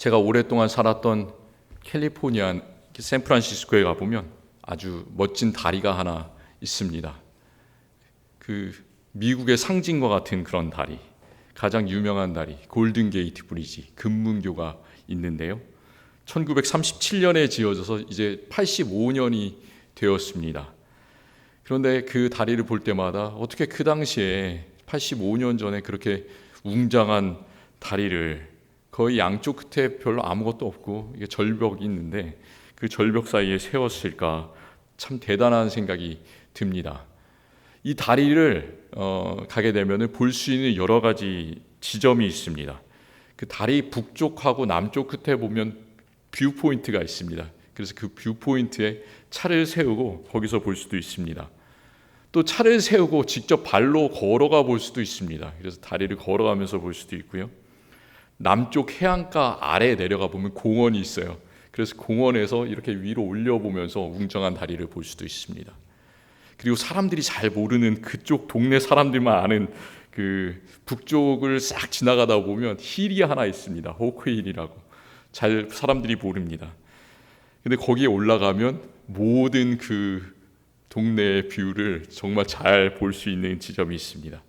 제가 오랫동안 살았던 캘리포니아 샌프란시스코에 가보면 아주 멋진 다리가 하나 있습니다. 그 미국의 상징과 같은 그런 다리, 가장 유명한 다리, 골든 게이트 브리지, 금문교가 있는데요. 1937년에 지어져서 이제 85년이 되었습니다. 그런데 그 다리를 볼 때마다 어떻게 그 당시에 85년 전에 그렇게 웅장한 다리를 거의 양쪽 끝에 별로 아무것도 없고 이게 절벽이 있는데 그 절벽 사이에 세웠을까, 참 대단한 생각이 듭니다. 이 다리를 가게 되면 볼 수 있는 여러 가지 지점이 있습니다. 그 다리 북쪽하고 남쪽 끝에 보면 뷰 포인트가 있습니다. 그래서 그 뷰 포인트에 차를 세우고 거기서 볼 수도 있습니다. 또 차를 세우고 직접 발로 걸어가 볼 수도 있습니다. 그래서 다리를 걸어가면서 볼 수도 있고요. 남쪽 해안가 아래 내려가 보면 공원이 있어요. 그래서 공원에서 이렇게 위로 올려보면서 웅장한 다리를 볼 수도 있습니다. 그리고 사람들이 잘 모르는 그쪽 동네 사람들만 아는 그 북쪽을 싹 지나가다 보면 힐이 하나 있습니다. 호크힐이라고. 잘 사람들이 모릅니다. 근데 거기에 올라가면 모든 그 동네의 뷰를 정말 잘 볼 수 있는 지점이 있습니다.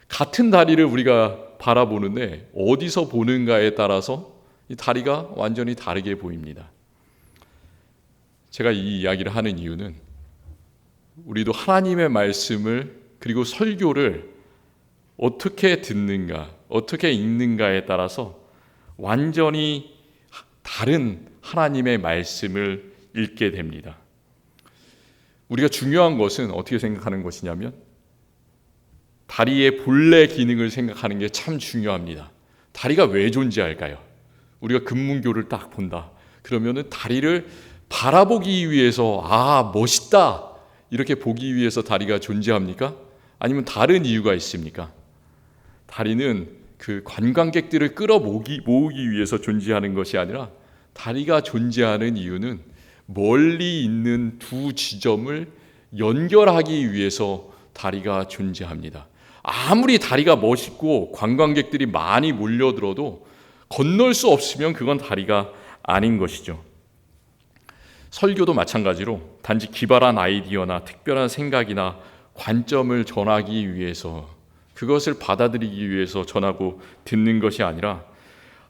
같은 다리를 우리가 바라보는데 어디서 보는가에 따라서 이 다리가 완전히 다르게 보입니다. 제가 이 이야기를 하는 이유는 우리도 하나님의 말씀을 그리고 설교를 어떻게 듣는가, 어떻게 읽는가에 따라서 완전히 다른 하나님의 말씀을 읽게 됩니다. 우리가 중요한 것은 어떻게 생각하는 것이냐면 다리의 본래 기능을 생각하는 게 참 중요합니다. 다리가 왜 존재할까요? 우리가 금문교를 딱 본다. 그러면은 다리를 바라보기 위해서 멋있다 이렇게 보기 위해서 다리가 존재합니까? 아니면 다른 이유가 있습니까? 다리는 그 관광객들을 모으기 위해서 존재하는 것이 아니라 다리가 존재하는 이유는 멀리 있는 두 지점을 연결하기 위해서 다리가 존재합니다. 아무리 다리가 멋있고 관광객들이 많이 몰려들어도 건널 수 없으면 그건 다리가 아닌 것이죠. 설교도 마찬가지로 단지 기발한 아이디어나 특별한 생각이나 관점을 전하기 위해서, 그것을 받아들이기 위해서 전하고 듣는 것이 아니라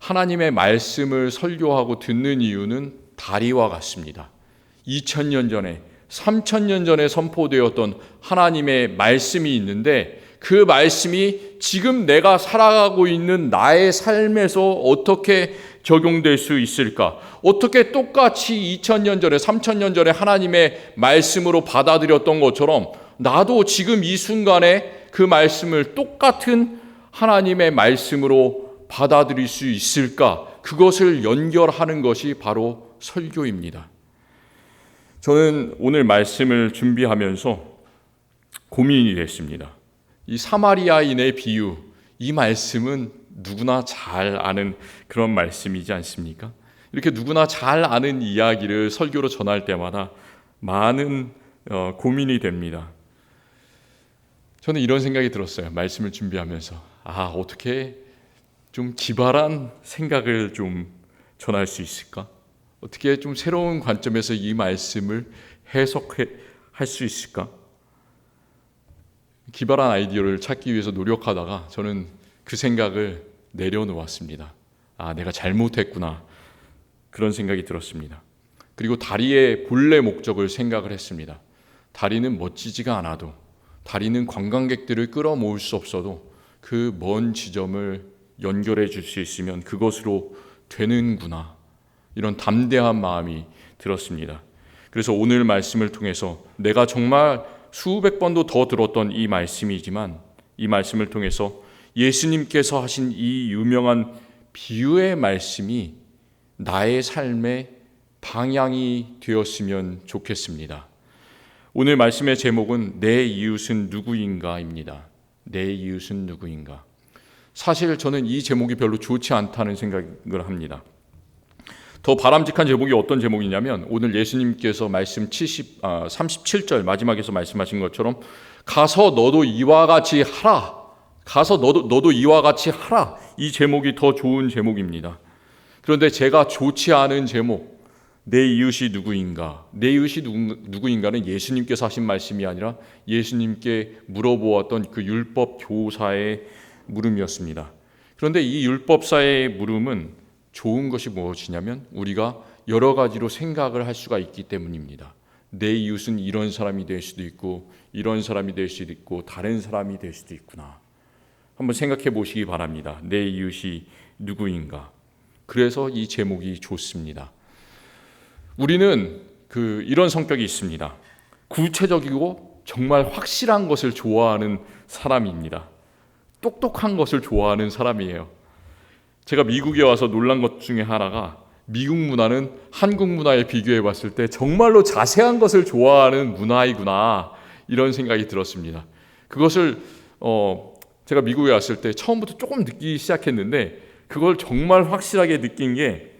하나님의 말씀을 설교하고 듣는 이유는 다리와 같습니다. 2000년 전에 3000년 전에 선포되었던 하나님의 말씀이 있는데 그 말씀이 지금 내가 살아가고 있는 나의 삶에서 어떻게 적용될 수 있을까? 어떻게 똑같이 2000년 전에 3000년 전에 하나님의 말씀으로 받아들였던 것처럼 나도 지금 이 순간에 그 말씀을 똑같은 하나님의 말씀으로 받아들일 수 있을까? 그것을 연결하는 것이 바로 설교입니다. 저는 오늘 말씀을 준비하면서 고민이 됐습니다. 이 사마리아인의 비유, 이 말씀은 누구나 잘 아는 그런 말씀이지 않습니까? 이렇게 누구나 잘 아는 이야기를 설교로 전할 때마다 많은 고민이 됩니다. 저는 이런 생각이 들었어요. 말씀을 준비하면서 어떻게 좀 기발한 생각을 좀 전할 수 있을까? 어떻게 좀 새로운 관점에서 이 말씀을 해석할 수 있을까? 기발한 아이디어를 찾기 위해서 노력하다가 저는 그 생각을 내려놓았습니다. 내가 잘못했구나. 그런 생각이 들었습니다. 그리고 다리의 본래 목적을 생각을 했습니다. 다리는 멋지지가 않아도, 다리는 관광객들을 끌어모을 수 없어도 그 먼 지점을 연결해 줄 수 있으면 그것으로 되는구나. 이런 담대한 마음이 들었습니다. 그래서 오늘 말씀을 통해서 내가 정말 수백 번도 더 들었던 이 말씀이지만 이 말씀을 통해서 예수님께서 하신 이 유명한 비유의 말씀이 나의 삶의 방향이 되었으면 좋겠습니다. 오늘 말씀의 제목은 내 이웃은 누구인가입니다. 내 이웃은 누구인가. 사실 저는 이 제목이 별로 좋지 않다는 생각을 합니다. 더 바람직한 제목이 어떤 제목이냐면 오늘 예수님께서 말씀 37절 마지막에서 말씀하신 것처럼 가서 너도 이와 같이 하라. 가서 너도 이와 같이 하라. 이 제목이 더 좋은 제목입니다. 그런데 제가 좋지 않은 제목, 내 이웃이 누구인가? 내 이웃이 누구인가는 예수님께서 하신 말씀이 아니라 예수님께 물어보았던 그 율법 교사의 물음이었습니다. 그런데 이 율법사의 물음은 좋은 것이 무엇이냐면 우리가 여러 가지로 생각을 할 수가 있기 때문입니다. 내 이웃은 이런 사람이 될 수도 있고 이런 사람이 될 수도 있고 다른 사람이 될 수도 있구나. 한번 생각해 보시기 바랍니다. 내 이웃이 누구인가? 그래서 이 제목이 좋습니다. 우리는 이런 성격이 있습니다. 구체적이고 정말 확실한 것을 좋아하는 사람입니다. 똑똑한 것을 좋아하는 사람이에요. 제가 미국에 와서 놀란 것 중에 하나가 미국 문화는 한국 문화에 비교해 봤을 때 정말로 자세한 것을 좋아하는 문화이구나 이런 생각이 들었습니다. 그것을 제가 미국에 왔을 때 처음부터 조금 느끼기 시작했는데 그걸 정말 확실하게 느낀 게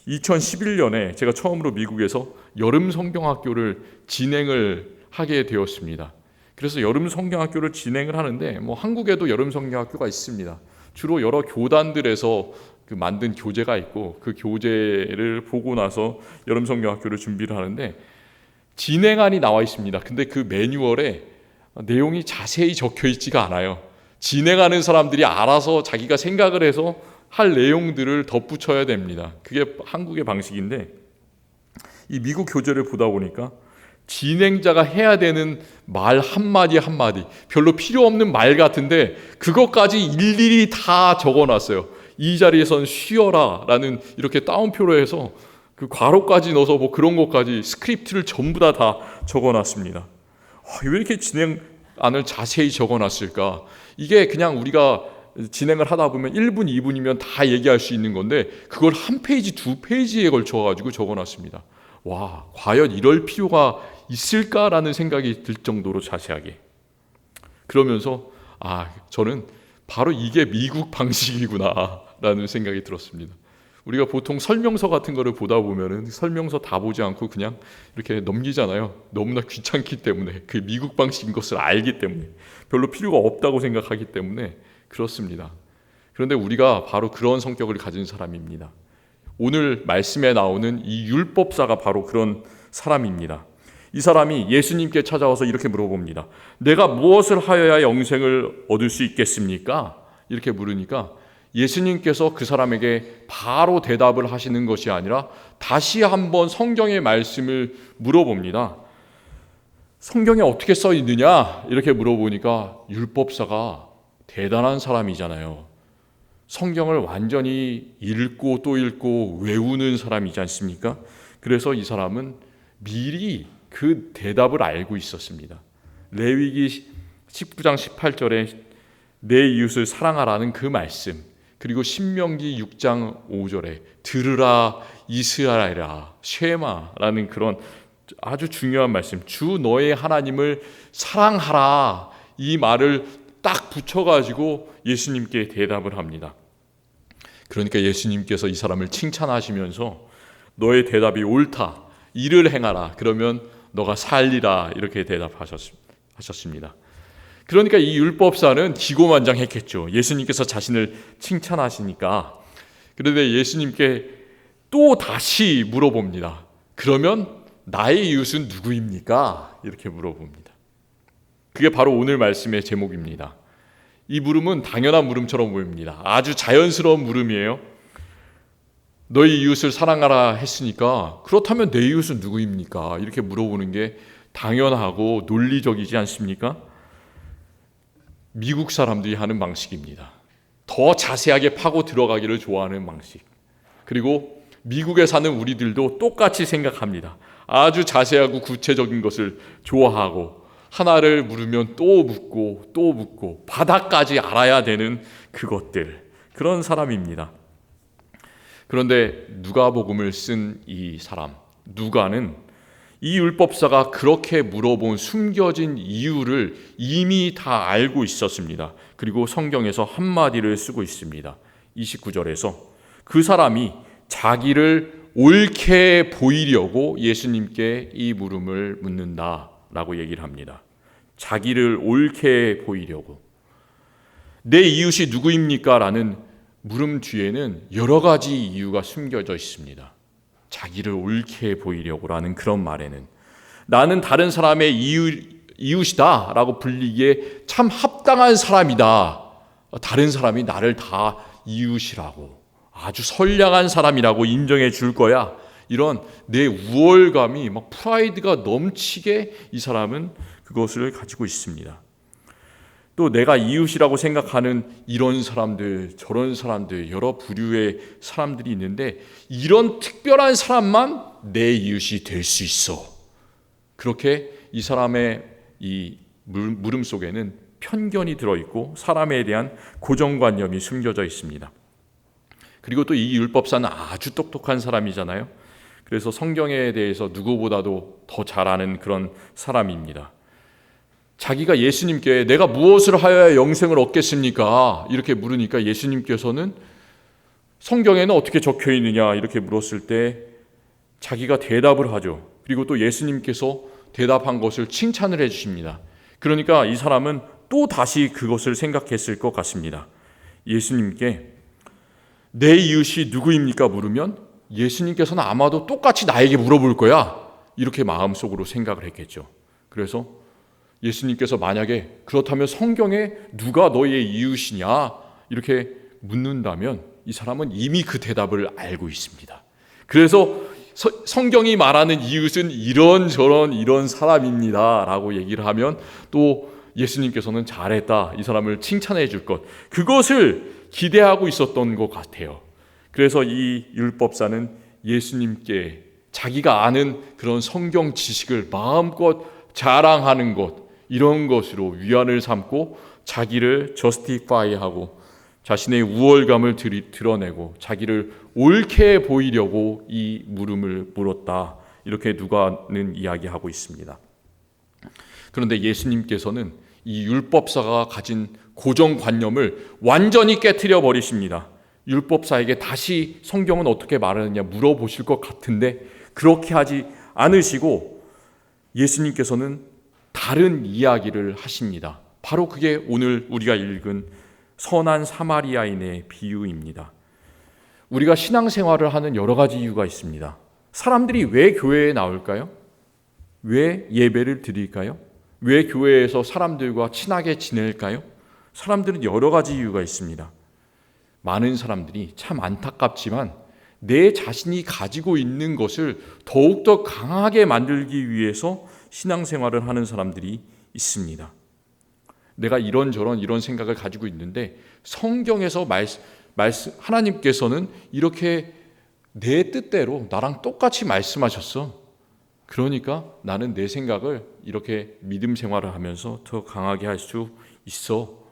2011년에 제가 처음으로 미국에서 여름 성경학교를 진행을 하게 되었습니다. 그래서 여름 성경학교를 진행을 하는데 한국에도 여름 성경학교가 있습니다. 주로 여러 교단들에서 만든 교재가 있고 그 교재를 보고 나서 여름 성경학교를 준비를 하는데 진행안이 나와 있습니다. 근데 그 매뉴얼에 내용이 자세히 적혀 있지가 않아요. 진행하는 사람들이 알아서 자기가 생각을 해서 할 내용들을 덧붙여야 됩니다. 그게 한국의 방식인데 이 미국 교재를 보다 보니까 진행자가 해야 되는 말 한마디 한마디 별로 필요 없는 말 같은데 그것까지 일일이 다 적어놨어요. 이 자리에선 쉬어라 라는 이렇게 따옴표로 해서 그 괄호까지 넣어서 그런 것까지 스크립트를 전부 다 적어놨습니다. 왜 이렇게 진행안을 자세히 적어놨을까? 이게 그냥 우리가 진행을 하다 보면 1분, 2분이면 다 얘기할 수 있는 건데 그걸 한 페이지, 두 페이지에 걸쳐가지고 적어놨습니다. 와, 과연 이럴 필요가 있을까라는 생각이 들 정도로 자세하게. 그러면서 저는 바로 이게 미국 방식이구나라는 생각이 들었습니다. 우리가 보통 설명서 같은 거를 보다 보면은 설명서 다 보지 않고 그냥 이렇게 넘기잖아요. 너무나 귀찮기 때문에 그 미국 방식인 것을 알기 때문에 별로 필요가 없다고 생각하기 때문에 그렇습니다. 그런데 우리가 바로 그런 성격을 가진 사람입니다. 오늘 말씀에 나오는 이 율법사가 바로 그런 사람입니다. 이 사람이 예수님께 찾아와서 이렇게 물어봅니다. 내가 무엇을 하여야 영생을 얻을 수 있겠습니까? 이렇게 물으니까 예수님께서 그 사람에게 바로 대답을 하시는 것이 아니라 다시 한번 성경의 말씀을 물어봅니다. 성경에 어떻게 써 있느냐? 이렇게 물어보니까 율법사가 대단한 사람이잖아요. 성경을 완전히 읽고 또 읽고 외우는 사람이지 않습니까? 그래서 이 사람은 미리 그 대답을 알고 있었습니다. 레위기 19장 18절에 내 이웃을 사랑하라는 그 말씀, 그리고 신명기 6장 5절에 들으라 이스라엘아 쉐마라는 그런 아주 중요한 말씀, 주 너의 하나님을 사랑하라, 이 말을 딱 붙여가지고 예수님께 대답을 합니다. 그러니까 예수님께서 이 사람을 칭찬하시면서 너의 대답이 옳다, 이를 행하라, 그러면 너가 살리라, 이렇게 대답하셨습니다. 그러니까 이 율법사는 기고만장했겠죠. 예수님께서 자신을 칭찬하시니까. 그런데 예수님께 또 다시 물어봅니다. 그러면 나의 이웃은 누구입니까? 이렇게 물어봅니다. 그게 바로 오늘 말씀의 제목입니다. 이 물음은 당연한 물음처럼 보입니다. 아주 자연스러운 물음이에요. 너희 이웃을 사랑하라 했으니까 그렇다면 내 이웃은 누구입니까? 이렇게 물어보는 게 당연하고 논리적이지 않습니까? 미국 사람들이 하는 방식입니다. 더 자세하게 파고 들어가기를 좋아하는 방식. 그리고 미국에 사는 우리들도 똑같이 생각합니다. 아주 자세하고 구체적인 것을 좋아하고 하나를 물으면 또 묻고 또 묻고 바닥까지 알아야 되는 그것들, 그런 사람입니다. 그런데 누가복음을 쓴 이 사람 누가는 이 율법사가 그렇게 물어본 숨겨진 이유를 이미 다 알고 있었습니다. 그리고 성경에서 한마디를 쓰고 있습니다. 29절에서 그 사람이 자기를 옳게 보이려고 예수님께 이 물음을 묻는다라고 얘기를 합니다. 자기를 옳게 보이려고. 내 이웃이 누구입니까? 라는 물음 뒤에는 여러 가지 이유가 숨겨져 있습니다. 자기를 옳게 보이려고라는 그런 말에는 나는 다른 사람의 이웃이다 라고 불리기에 참 합당한 사람이다. 다른 사람이 나를 다 이웃이라고, 아주 선량한 사람이라고 인정해 줄 거야. 이런 내 우월감이 막 프라이드가 넘치게 이 사람은 그것을 가지고 있습니다. 또 내가 이웃이라고 생각하는 이런 사람들, 저런 사람들, 여러 부류의 사람들이 있는데 이런 특별한 사람만 내 이웃이 될 수 있어. 그렇게 이 사람의 이 물음 속에는 편견이 들어있고 사람에 대한 고정관념이 숨겨져 있습니다. 그리고 또 이 율법사는 아주 똑똑한 사람이잖아요. 그래서 성경에 대해서 누구보다도 더 잘 아는 그런 사람입니다. 자기가 예수님께 내가 무엇을 하여야 영생을 얻겠습니까? 이렇게 물으니까 예수님께서는 성경에는 어떻게 적혀 있느냐 이렇게 물었을 때 자기가 대답을 하죠. 그리고 또 예수님께서 대답한 것을 칭찬을 해주십니다. 그러니까 이 사람은 또 다시 그것을 생각했을 것 같습니다. 예수님께 내 이웃이 누구입니까? 물으면 예수님께서는 아마도 똑같이 나에게 물어볼 거야. 이렇게 마음속으로 생각을 했겠죠. 그래서 예수님께서 만약에 그렇다면 성경에 누가 너의 이웃이냐 이렇게 묻는다면 이 사람은 이미 그 대답을 알고 있습니다. 그래서 성경이 말하는 이웃은 이런저런 이런 사람입니다 라고 얘기를 하면 또 예수님께서는 잘했다, 이 사람을 칭찬해 줄 것, 그것을 기대하고 있었던 것 같아요. 그래서 이 율법사는 예수님께 자기가 아는 그런 성경 지식을 마음껏 자랑하는 것, 이런 것으로 위안을 삼고 자기를 저스티파이하고 자신의 우월감을 드러내고 자기를 옳게 보이려고 이 물음을 물었다. 이렇게 누가는 이야기하고 있습니다. 그런데 예수님께서는 이 율법사가 가진 고정관념을 완전히 깨트려 버리십니다. 율법사에게 다시 성경은 어떻게 말하느냐 물어보실 것 같은데 그렇게 하지 않으시고 예수님께서는 다른 이야기를 하십니다. 바로 그게 오늘 우리가 읽은 선한 사마리아인의 비유입니다. 우리가 신앙생활을 하는 여러 가지 이유가 있습니다. 사람들이 왜 교회에 나올까요? 왜 예배를 드릴까요? 왜 교회에서 사람들과 친하게 지낼까요? 사람들은 여러 가지 이유가 있습니다. 많은 사람들이 참 안타깝지만 내 자신이 가지고 있는 것을 더욱더 강하게 만들기 위해서 신앙생활을 하는 사람들이 있습니다. 내가 이런저런 이런 생각을 가지고 있는데 성경에서 하나님께서는 이렇게 내 뜻대로 나랑 똑같이 말씀하셨어. 그러니까 나는 내 생각을 이렇게 믿음 생활을 하면서 더 강하게 할 수 있어.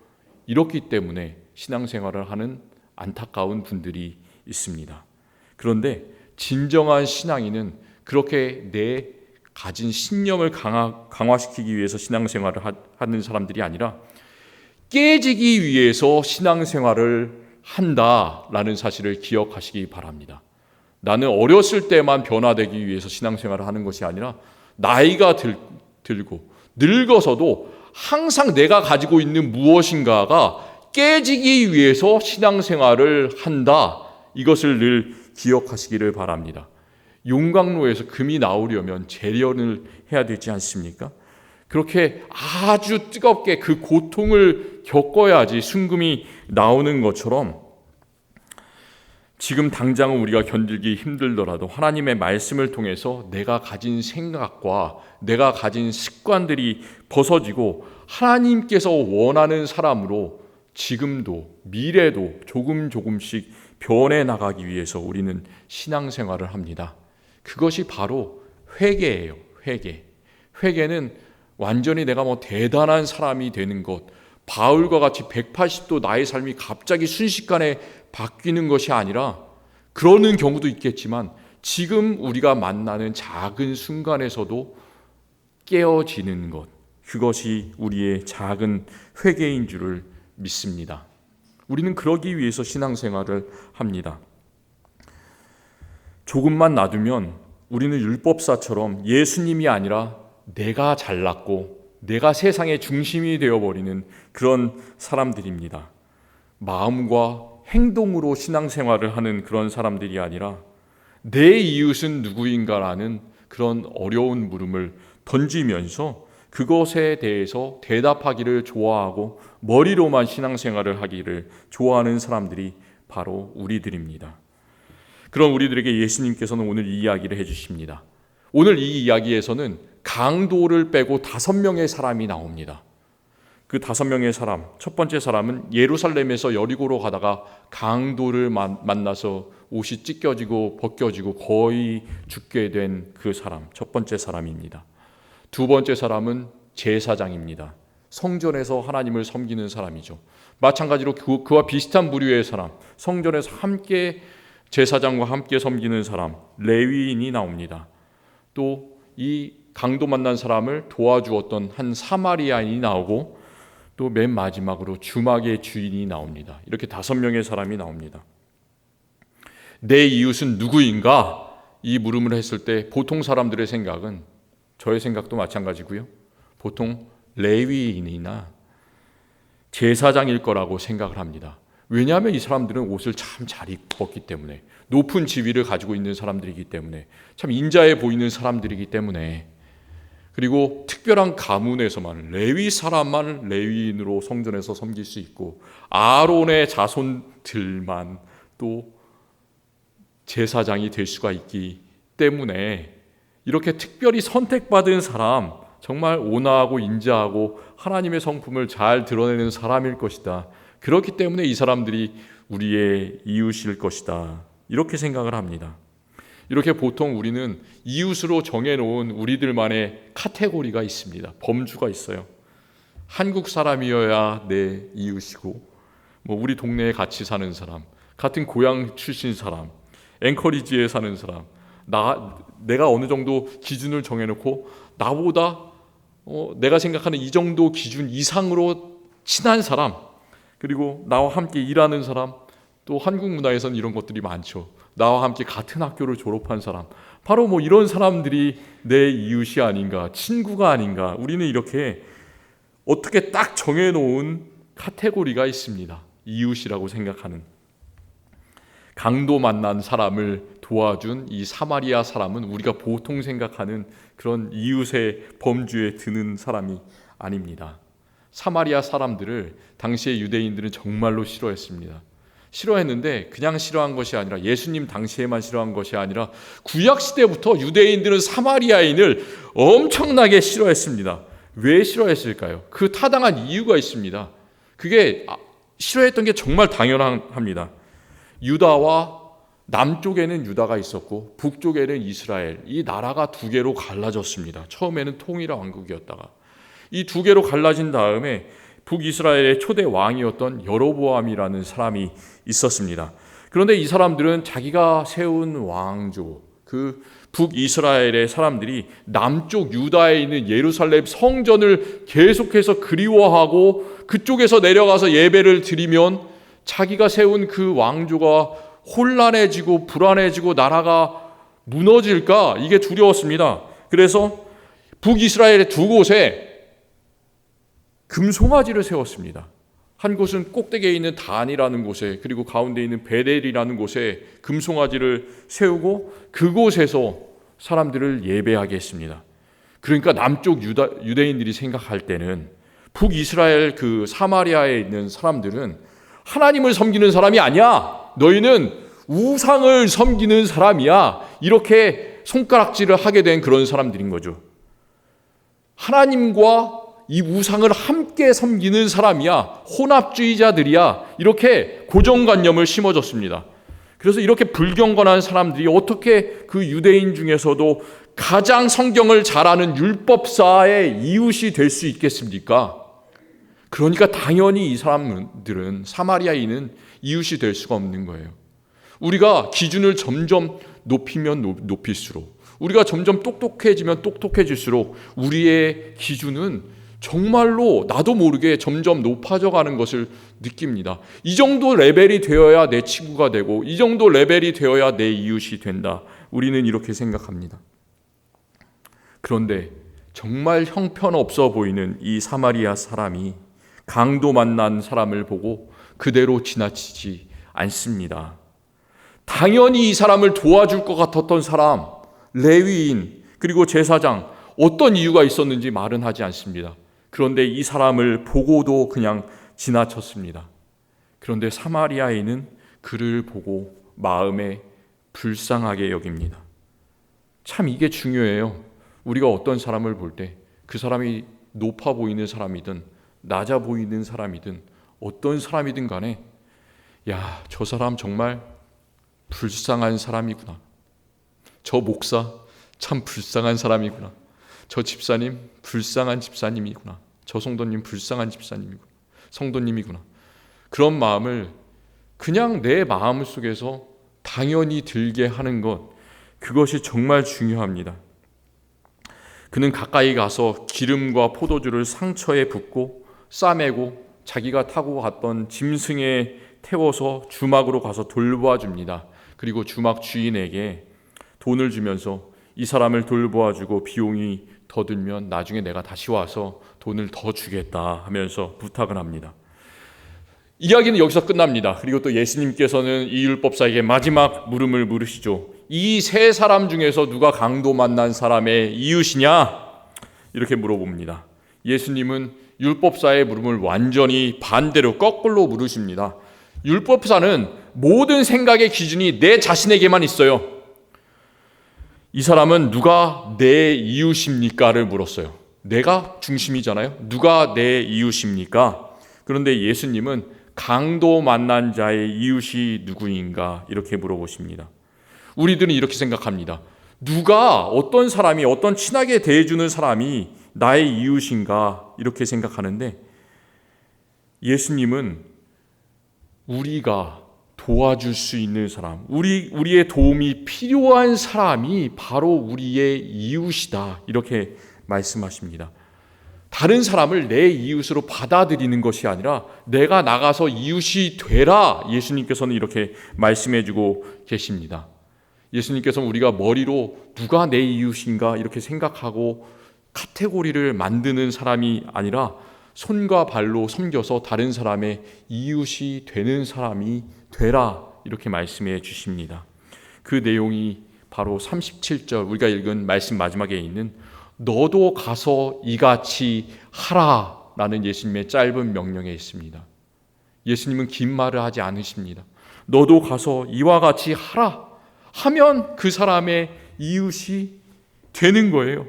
이렇기 때문에 신앙생활을 하는 안타까운 분들이 있습니다. 그런데 진정한 신앙인은 그렇게 내 가진 신념을 강화시키기 위해서 신앙생활을 하는 사람들이 아니라 깨지기 위해서 신앙생활을 한다라는 사실을 기억하시기 바랍니다. 나는 어렸을 때만 변화되기 위해서 신앙생활을 하는 것이 아니라 나이가 들고 늙어서도 항상 내가 가지고 있는 무엇인가가 깨지기 위해서 신앙생활을 한다. 이것을 늘 기억하시기를 바랍니다. 용광로에서 금이 나오려면 재련을 해야 되지 않습니까? 그렇게 아주 뜨겁게 그 고통을 겪어야지 순금이 나오는 것처럼 지금 당장은 우리가 견디기 힘들더라도 하나님의 말씀을 통해서 내가 가진 생각과 내가 가진 습관들이 벗어지고 하나님께서 원하는 사람으로 지금도 미래도 조금씩 변해 나가기 위해서 우리는 신앙생활을 합니다. 그것이 바로 회개예요. 회개는 완전히 내가 대단한 사람이 되는 것, 바울과 같이 180도 나의 삶이 갑자기 순식간에 바뀌는 것이 아니라 그러는 경우도 있겠지만 지금 우리가 만나는 작은 순간에서도 깨어지는 것, 그것이 우리의 작은 회개인 줄을 믿습니다. 우리는 그러기 위해서 신앙생활을 합니다. 조금만 놔두면 우리는 율법사처럼 예수님이 아니라 내가 잘났고 내가 세상의 중심이 되어버리는 그런 사람들입니다. 마음과 행동으로 신앙생활을 하는 그런 사람들이 아니라 내 이웃은 누구인가라는 그런 어려운 물음을 던지면서 그것에 대해서 대답하기를 좋아하고 머리로만 신앙생활을 하기를 좋아하는 사람들이 바로 우리들입니다. 그런 우리들에게 예수님께서는 오늘 이 이야기를 해주십니다. 오늘 이 이야기에서는 강도를 빼고 5명의 사람이 나옵니다. 그 5명의 사람, 첫 번째 사람은 예루살렘에서 여리고로 가다가 강도를 만나서 옷이 찢겨지고 벗겨지고 거의 죽게 된 그 사람, 첫 번째 사람입니다. 두 번째 사람은 제사장입니다. 성전에서 하나님을 섬기는 사람이죠. 마찬가지로 그와 비슷한 부류의 사람, 성전에서 함께 제사장과 함께 섬기는 사람, 레위인이 나옵니다. 또 이 강도 만난 사람을 도와주었던 한 사마리아인이 나오고 또 맨 마지막으로 주막의 주인이 나옵니다. 이렇게 5명의 사람이 나옵니다. 내 이웃은 누구인가? 이 물음을 했을 때 보통 사람들의 생각은, 저의 생각도 마찬가지고요, 보통 레위인이나 제사장일 거라고 생각을 합니다. 왜냐하면 이 사람들은 옷을 참 잘 입었기 때문에, 높은 지위를 가지고 있는 사람들이기 때문에, 참 인자해 보이는 사람들이기 때문에, 그리고 특별한 가문에서만 레위 사람만 레위인으로 성전에서 섬길 수 있고 아론의 자손들만 또 제사장이 될 수가 있기 때문에 이렇게 특별히 선택받은 사람, 정말 온화하고 인자하고 하나님의 성품을 잘 드러내는 사람일 것이다. 그렇기 때문에 이 사람들이 우리의 이웃일 것이다. 이렇게 생각을 합니다. 이렇게 보통 우리는 이웃으로 정해놓은 우리들만의 카테고리가 있습니다. 범주가 있어요. 한국 사람이어야 내 이웃이고, 우리 동네에 같이 사는 사람, 같은 고향 출신 사람, 앵커리지에 사는 사람, 내가 어느 정도 기준을 정해놓고 나보다 내가 생각하는 이 정도 기준 이상으로 친한 사람, 그리고 나와 함께 일하는 사람, 또 한국 문화에서는 이런 것들이 많죠. 나와 함께 같은 학교를 졸업한 사람, 바로 이런 사람들이 내 이웃이 아닌가, 친구가 아닌가. 우리는 이렇게 어떻게 딱 정해놓은 카테고리가 있습니다. 이웃이라고 생각하는. 강도 만난 사람을 도와준 이 사마리아 사람은 우리가 보통 생각하는 그런 이웃의 범주에 드는 사람이 아닙니다. 사마리아 사람들을 당시의 유대인들은 정말로 싫어했습니다. 싫어했는데 그냥 싫어한 것이 아니라, 예수님 당시에만 싫어한 것이 아니라 구약시대부터 유대인들은 사마리아인을 엄청나게 싫어했습니다. 왜 싫어했을까요? 그 타당한 이유가 있습니다. 그게 싫어했던 게 정말 당연합니다. 유다와 남쪽에는 유다가 있었고 북쪽에는 이스라엘, 이 나라가 2개로 갈라졌습니다. 처음에는 통일한 왕국이었다가 이 2개로 갈라진 다음에 북이스라엘의 초대 왕이었던 여로보암이라는 사람이 있었습니다. 그런데 이 사람들은 자기가 세운 왕조, 그 북이스라엘의 사람들이 남쪽 유다에 있는 예루살렘 성전을 계속해서 그리워하고 그쪽에서 내려가서 예배를 드리면 자기가 세운 그 왕조가 혼란해지고 불안해지고 나라가 무너질까, 이게 두려웠습니다. 그래서 북이스라엘의 2곳에 금송아지를 세웠습니다. 한 곳은 꼭대기에 있는 단이라는 곳에, 그리고 가운데 있는 베델이라는 곳에 금송아지를 세우고 그곳에서 사람들을 예배하게 했습니다. 그러니까 남쪽 유대인들이 생각할 때는 북이스라엘 그 사마리아에 있는 사람들은 하나님을 섬기는 사람이 아니야, 너희는 우상을 섬기는 사람이야, 이렇게 손가락질을 하게 된 그런 사람들인 거죠. 하나님과 이 우상을 함께 섬기는 사람이야, 혼합주의자들이야, 이렇게 고정관념을 심어줬습니다. 그래서 이렇게 불경건한 사람들이 어떻게 그 유대인 중에서도 가장 성경을 잘 아는 율법사의 이웃이 될 수 있겠습니까? 그러니까 당연히 이 사람들은, 사마리아인은 이웃이 될 수가 없는 거예요. 우리가 기준을 점점 높이면 높일수록, 우리가 점점 똑똑해지면 똑똑해질수록 우리의 기준은 정말로 나도 모르게 점점 높아져 가는 것을 느낍니다. 이 정도 레벨이 되어야 내 친구가 되고, 이 정도 레벨이 되어야 내 이웃이 된다. 우리는 이렇게 생각합니다. 그런데 정말 형편없어 보이는 이 사마리아 사람이 강도 만난 사람을 보고 그대로 지나치지 않습니다. 당연히 이 사람을 도와줄 것 같았던 사람, 레위인, 그리고 제사장, 어떤 이유가 있었는지 말은 하지 않습니다. 그런데 이 사람을 보고도 그냥 지나쳤습니다. 그런데 사마리아인은 그를 보고 마음에 불쌍하게 여깁니다. 참 이게 중요해요. 우리가 어떤 사람을 볼 때 그 사람이 높아 보이는 사람이든 낮아 보이는 사람이든 어떤 사람이든 간에 야, 저 사람 정말 불쌍한 사람이구나. 저 목사 참 불쌍한 사람이구나. 저 집사님 불쌍한 집사님이구나. 저 성도님 불쌍한 집사님이구나. 성도님이구나. 그런 마음을 그냥 내 마음 속에서 당연히 들게 하는 것, 그것이 정말 중요합니다. 그는 가까이 가서 기름과 포도주를 상처에 붓고 싸매고 자기가 타고 갔던 짐승에 태워서 주막으로 가서 돌보아 줍니다. 그리고 주막 주인에게 돈을 주면서 이 사람을 돌보아 주고 비용이 더 들면 나중에 내가 다시 와서 돈을 더 주겠다 하면서 부탁을 합니다. 이야기는 여기서 끝납니다. 그리고 또 예수님께서는 이 율법사에게 마지막 물음을 물으시죠. 이 세 사람 중에서 누가 강도 만난 사람의 이웃이냐? 이렇게 물어봅니다. 예수님은 율법사의 물음을 완전히 반대로 거꾸로 물으십니다. 율법사는 모든 생각의 기준이 내 자신에게만 있어요. 이 사람은 누가 내 이웃입니까를 물었어요. 내가 중심이잖아요. 누가 내 이웃입니까? 그런데 예수님은 강도 만난 자의 이웃이 누구인가 이렇게 물어보십니다. 우리들은 이렇게 생각합니다. 누가 어떤 사람이 어떤 친하게 대해주는 사람이 나의 이웃인가 이렇게 생각하는데 예수님은 우리가 도와줄 수 있는 사람, 우리의 도움이 필요한 사람이 바로 우리의 이웃이다 이렇게 말씀하십니다. 다른 사람을 내 이웃으로 받아들이는 것이 아니라 내가 나가서 이웃이 되라 예수님께서는 이렇게 말씀해주고 계십니다. 예수님께서는 우리가 머리로 누가 내 이웃인가 이렇게 생각하고 카테고리를 만드는 사람이 아니라 손과 발로 섬겨서 다른 사람의 이웃이 되는 사람이 되라 이렇게 말씀해 주십니다. 그 내용이 바로 37절 우리가 읽은 말씀 마지막에 있는 너도 가서 이같이 하라 라는 예수님의 짧은 명령에 있습니다. 예수님은 긴 말을 하지 않으십니다. 너도 가서 이와 같이 하라 하면 그 사람의 이웃이 되는 거예요.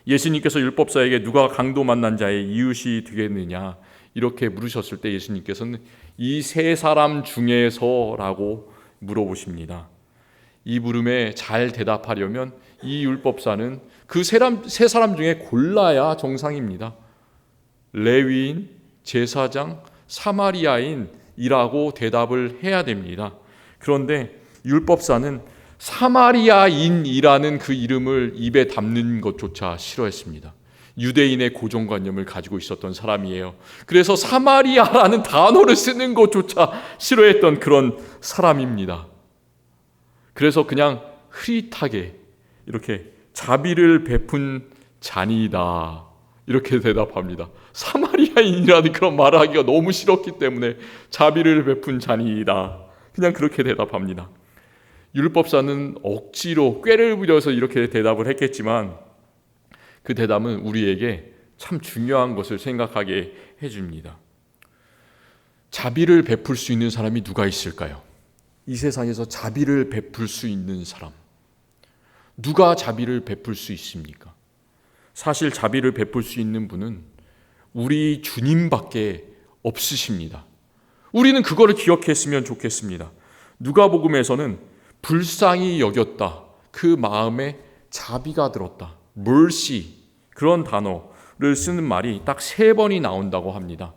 예수님께서 율법사에게 누가 강도 만난 자의 이웃이 되겠느냐 이렇게 물으셨을 때 예수님께서는 이 세 사람 중에서라고 물어보십니다. 이 물음에 잘 대답하려면 이 율법사는 그 세 사람 중에 골라야 정상입니다. 레위인, 제사장, 사마리아인이라고 대답을 해야 됩니다. 그런데 율법사는 사마리아인이라는 그 이름을 입에 담는 것조차 싫어했습니다. 유대인의 고정관념을 가지고 있었던 사람이에요. 그래서 사마리아라는 단어를 쓰는 것조차 싫어했던 그런 사람입니다. 그래서 그냥 흐릿하게 이렇게 자비를 베푼 자니이다 이렇게 대답합니다. 사마리아인이라는 그런 말을 하기가 너무 싫었기 때문에 자비를 베푼 자니이다 그냥 그렇게 대답합니다. 율법사는 억지로 꾀를 부려서 이렇게 대답을 했겠지만 그 대답은 우리에게 참 중요한 것을 생각하게 해줍니다. 자비를 베풀 수 있는 사람이 누가 있을까요? 이 세상에서 자비를 베풀 수 있는 사람 누가 자비를 베풀 수 있습니까? 사실 자비를 베풀 수 있는 분은 우리 주님밖에 없으십니다. 우리는 그거를 기억했으면 좋겠습니다. 누가복음에서는 불쌍히 여겼다. 그 마음에 자비가 들었다. mercy 그런 단어를 쓰는 말이 딱 3번이 나온다고 합니다.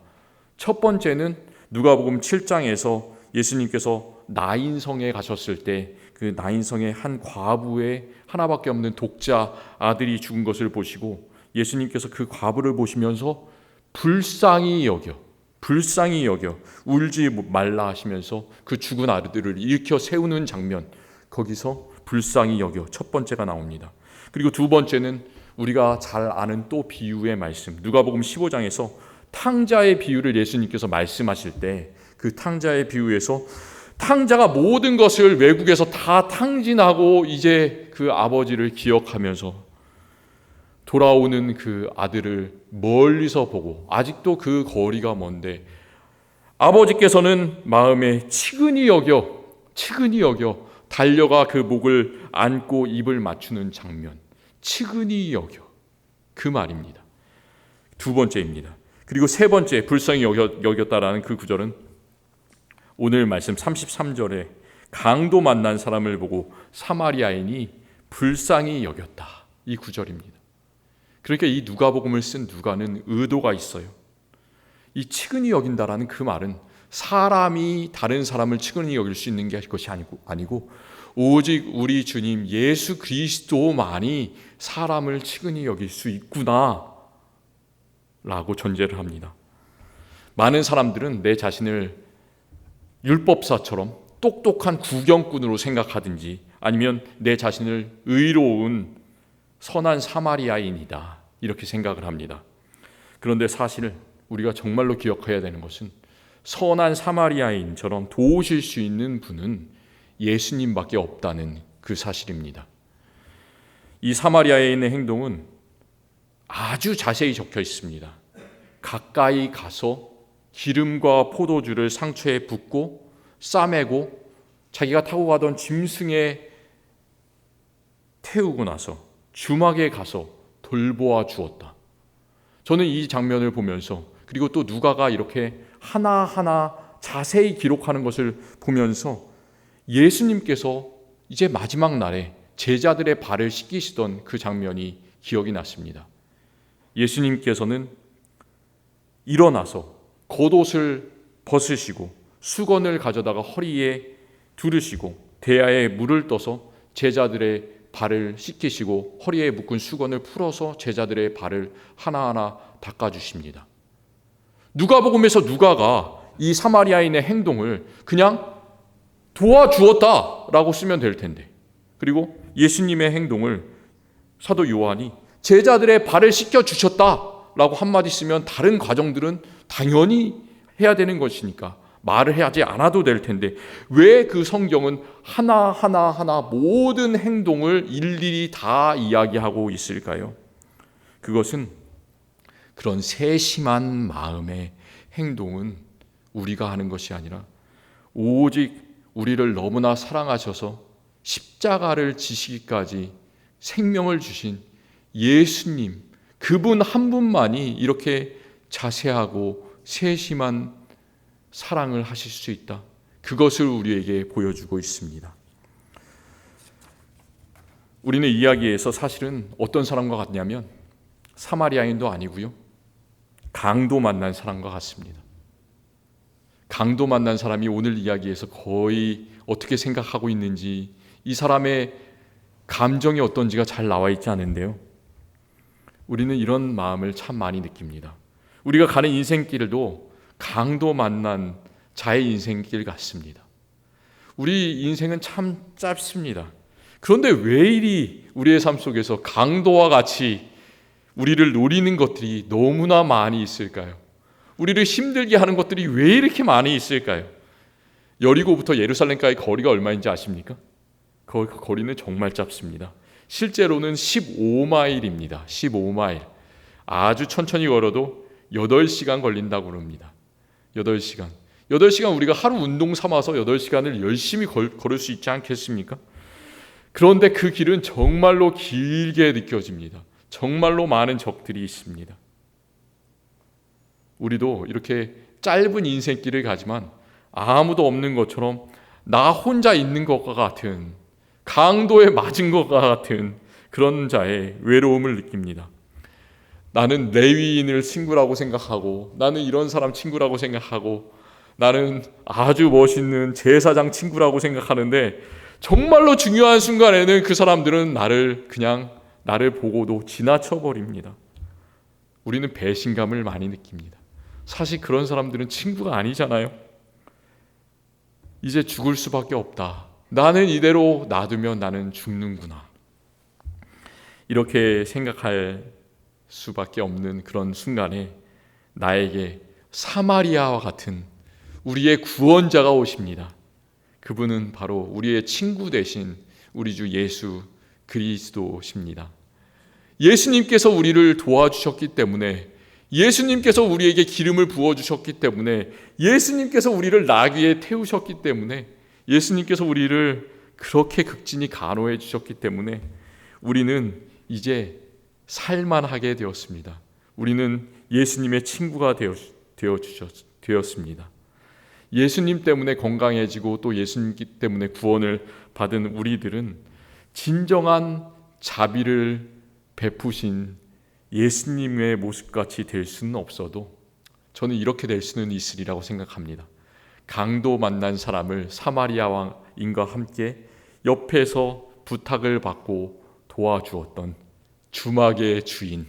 첫 번째는 누가복음 7장에서 예수님께서 나인성에 가셨을 때 그 나인성의 한 과부의 하나밖에 없는 독자 아들이 죽은 것을 보시고 예수님께서 그 과부를 보시면서 불쌍히 여겨 울지 말라 하시면서 그 죽은 아들을 일으켜 세우는 장면 거기서 불쌍히 여겨 첫 번째가 나옵니다. 그리고 두 번째는 우리가 잘 아는 또 비유의 말씀 누가복음 15장에서 탕자의 비유를 예수님께서 말씀하실 때 그 탕자의 비유에서 탕자가 모든 것을 외국에서 다 탕진하고 이제 그 아버지를 기억하면서 돌아오는 그 아들을 멀리서 보고, 아직도 그 거리가 먼데 아버지께서는 마음에 치근히 여겨 달려가 그 목을 안고 입을 맞추는 장면, 치근히 여겨, 그 말입니다. 두 번째입니다. 그리고 세 번째, 불쌍히 여겼다라는 그 구절은 오늘 말씀 33절에 강도 만난 사람을 보고 사마리아인이 불쌍히 여겼다, 이 구절입니다. 그러니까 이 누가복음을 쓴 누가는 의도가 있어요. 이 치근히 여긴다라는 그 말은 사람이 다른 사람을 치근히 여길 수 있는 것이 아니고 오직 우리 주님 예수 그리스도만이 사람을 치근히 여길 수 있구나 라고 전제를 합니다. 많은 사람들은 내 자신을 율법사처럼 똑똑한 구경꾼으로 생각하든지 아니면 내 자신을 의로운 선한 사마리아인이다 이렇게 생각을 합니다. 그런데 사실 우리가 정말로 기억해야 되는 것은 선한 사마리아인처럼 도우실 수 있는 분은 예수님밖에 없다는 그 사실입니다. 이 사마리아인의 행동은 아주 자세히 적혀 있습니다. 가까이 가서 기름과 포도주를 상처에 붓고 싸매고 자기가 타고 가던 짐승에 태우고 나서 주막에 가서 돌보아 주었다. 저는 이 장면을 보면서, 그리고 또 누가가 이렇게 하나하나 자세히 기록하는 것을 보면서 예수님께서 이제 마지막 날에 제자들의 발을 씻기시던 그 장면이 기억이 났습니다. 예수님께서는 일어나서 겉옷을 벗으시고 수건을 가져다가 허리에 두르시고 대야에 물을 떠서 제자들의 발을 씻기시고 허리에 묶은 수건을 풀어서 제자들의 발을 하나하나 닦아주십니다. 누가복음에서 누가가 이 사마리아인의 행동을 그냥 도와주었다라고 쓰면 될 텐데, 그리고 예수님의 행동을 사도 요한이 제자들의 발을 씻겨주셨다라고 한마디 쓰면 다른 과정들은 당연히 해야 되는 것이니까 말을 하지 않아도 될 텐데 왜 그 성경은 하나하나 모든 행동을 일일이 다 이야기하고 있을까요? 그것은 그런 세심한 마음의 행동은 우리가 하는 것이 아니라 오직 우리를 너무나 사랑하셔서 십자가를 지시기까지 생명을 주신 예수님, 그분 한 분만이 이렇게 자세하고 세심한 사랑을 하실 수 있다. 그것을 우리에게 보여주고 있습니다. 우리는 이야기에서 사실은 어떤 사람과 같냐면 사마리아인도 아니고요, 강도 만난 사람과 같습니다. 강도 만난 사람이 오늘 이야기에서 거의 어떻게 생각하고 있는지, 이 사람의 감정이 어떤지가 잘 나와 있지 않은데요, 우리는 이런 마음을 참 많이 느낍니다. 우리가 가는 인생길도 강도 만난 자의 인생길 같습니다. 우리 인생은 참 짧습니다. 그런데 왜 이리 우리의 삶 속에서 강도와 같이 우리를 노리는 것들이 너무나 많이 있을까요? 우리를 힘들게 하는 것들이 왜 이렇게 많이 있을까요? 여리고부터 예루살렘까지 거리가 얼마인지 아십니까? 그 거리는 정말 짧습니다. 실제로는 15마일입니다. 15마일. 아주 천천히 걸어도 8시간 걸린다고 합니다. 8시간. 8시간 우리가 하루 운동 삼아서 8시간을 열심히 걸을 수 있지 않겠습니까? 그런데 그 길은 정말로 길게 느껴집니다. 정말로 많은 적들이 있습니다. 우리도 이렇게 짧은 인생길을 가지만 아무도 없는 것처럼 나 혼자 있는 것과 같은, 강도에 맞은 것과 같은 그런 자의 외로움을 느낍니다. 나는 레위인을 친구라고 생각하고, 나는 이런 사람 친구라고 생각하고, 나는 아주 멋있는 제사장 친구라고 생각하는데 정말로 중요한 순간에는 그 사람들은 나를 보고도 지나쳐 버립니다. 우리는 배신감을 많이 느낍니다. 사실 그런 사람들은 친구가 아니잖아요. 이제 죽을 수밖에 없다. 나는 이대로 놔두면 나는 죽는구나. 이렇게 생각할 수밖에 없는 그런 순간에 나에게 사마리아와 같은 우리의 구원자가 오십니다. 그분은 바로 우리의 친구 되신 우리 주 예수 그리스도십니다. 예수님께서 우리를 도와주셨기 때문에, 예수님께서 우리에게 기름을 부어주셨기 때문에, 예수님께서 우리를 나귀에 태우셨기 때문에, 예수님께서 우리를 그렇게 극진히 간호해 주셨기 때문에 우리는 이제 살만하게 되었습니다. 우리는 예수님의 친구가 되었습니다. 예수님 때문에 건강해지고 또 예수님 때문에 구원을 받은 우리들은 진정한 자비를 베푸신 예수님의 모습같이 될 수는 없어도 저는 이렇게 될 수는 있으리라고 생각합니다. 강도 만난 사람을 사마리아 왕인과 함께 옆에서 부탁을 받고 도와주었던 주막의 주인,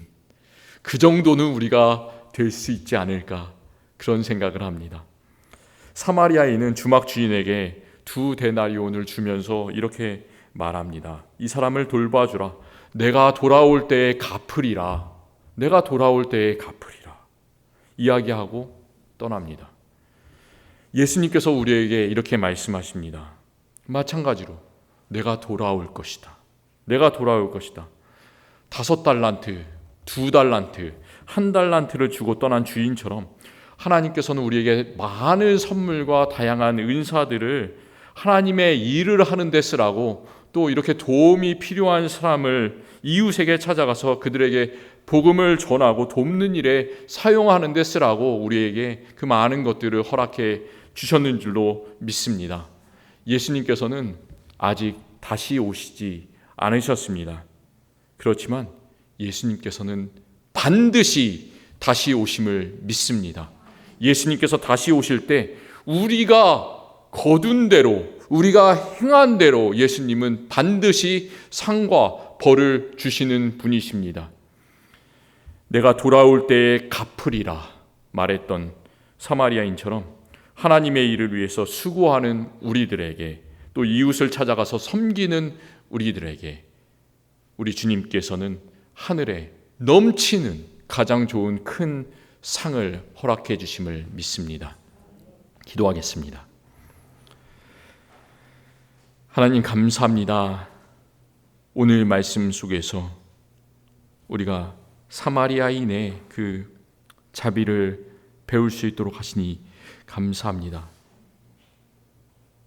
그 정도는 우리가 될 수 있지 않을까, 그런 생각을 합니다. 사마리아인은 주막 주인에게 2데나리온을 주면서 이렇게 말합니다. 이 사람을 돌봐주라. 내가 돌아올 때에 갚으리라. 내가 돌아올 때에 갚으리라. 이야기하고 떠납니다. 예수님께서 우리에게 이렇게 말씀하십니다. 마찬가지로 내가 돌아올 것이다. 내가 돌아올 것이다. 5달란트, 2달란트, 1달란트를 주고 떠난 주인처럼 하나님께서는 우리에게 많은 선물과 다양한 은사들을 하나님의 일을 하는 데 쓰라고, 또 이렇게 도움이 필요한 사람을 이웃에게 찾아가서 그들에게 복음을 전하고 돕는 일에 사용하는 데 쓰라고 우리에게 그 많은 것들을 허락해 주셨는 줄로 믿습니다. 예수님께서는 아직 다시 오시지 않으셨습니다. 그렇지만 예수님께서는 반드시 다시 오심을 믿습니다. 예수님께서 다시 오실 때 우리가 거둔 대로, 우리가 행한 대로 예수님은 반드시 상과 벌을 주시는 분이십니다. 내가 돌아올 때에 갚으리라 말했던 사마리아인처럼 하나님의 일을 위해서 수고하는 우리들에게, 또 이웃을 찾아가서 섬기는 우리들에게 우리 주님께서는 하늘에 넘치는 가장 좋은 큰 상을 허락해 주심을 믿습니다. 기도하겠습니다. 하나님 감사합니다. 오늘 말씀 속에서 우리가 사마리아인의 그 자비를 배울 수 있도록 하시니 감사합니다.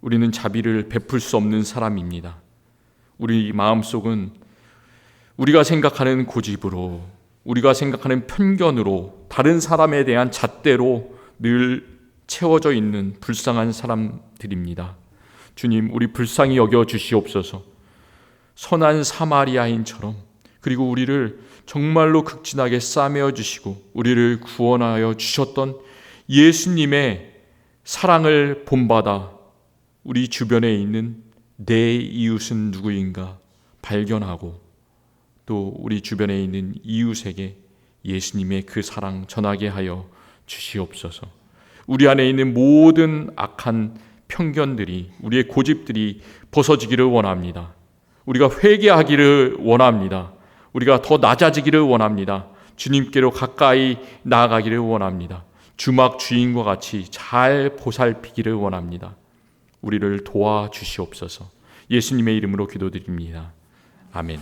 우리는 자비를 베풀 수 없는 사람입니다. 우리 마음속은 우리가 생각하는 고집으로, 우리가 생각하는 편견으로, 다른 사람에 대한 잣대로 늘 채워져 있는 불쌍한 사람들입니다. 주님, 우리 불쌍히 여겨 주시옵소서. 선한 사마리아인처럼, 그리고 우리를 정말로 극진하게 싸매어 주시고 우리를 구원하여 주셨던 예수님의 사랑을 본받아 우리 주변에 있는 내 이웃은 누구인가 발견하고, 또 우리 주변에 있는 이웃에게 예수님의 그 사랑 전하게 하여 주시옵소서. 우리 안에 있는 모든 악한 편견들이, 우리의 고집들이 벗어지기를 원합니다. 우리가 회개하기를 원합니다. 우리가 더 낮아지기를 원합니다. 주님께로 가까이 나아가기를 원합니다. 주막 주인과 같이 잘 보살피기를 원합니다. 우리를 도와주시옵소서. 예수님의 이름으로 기도드립니다. 아멘.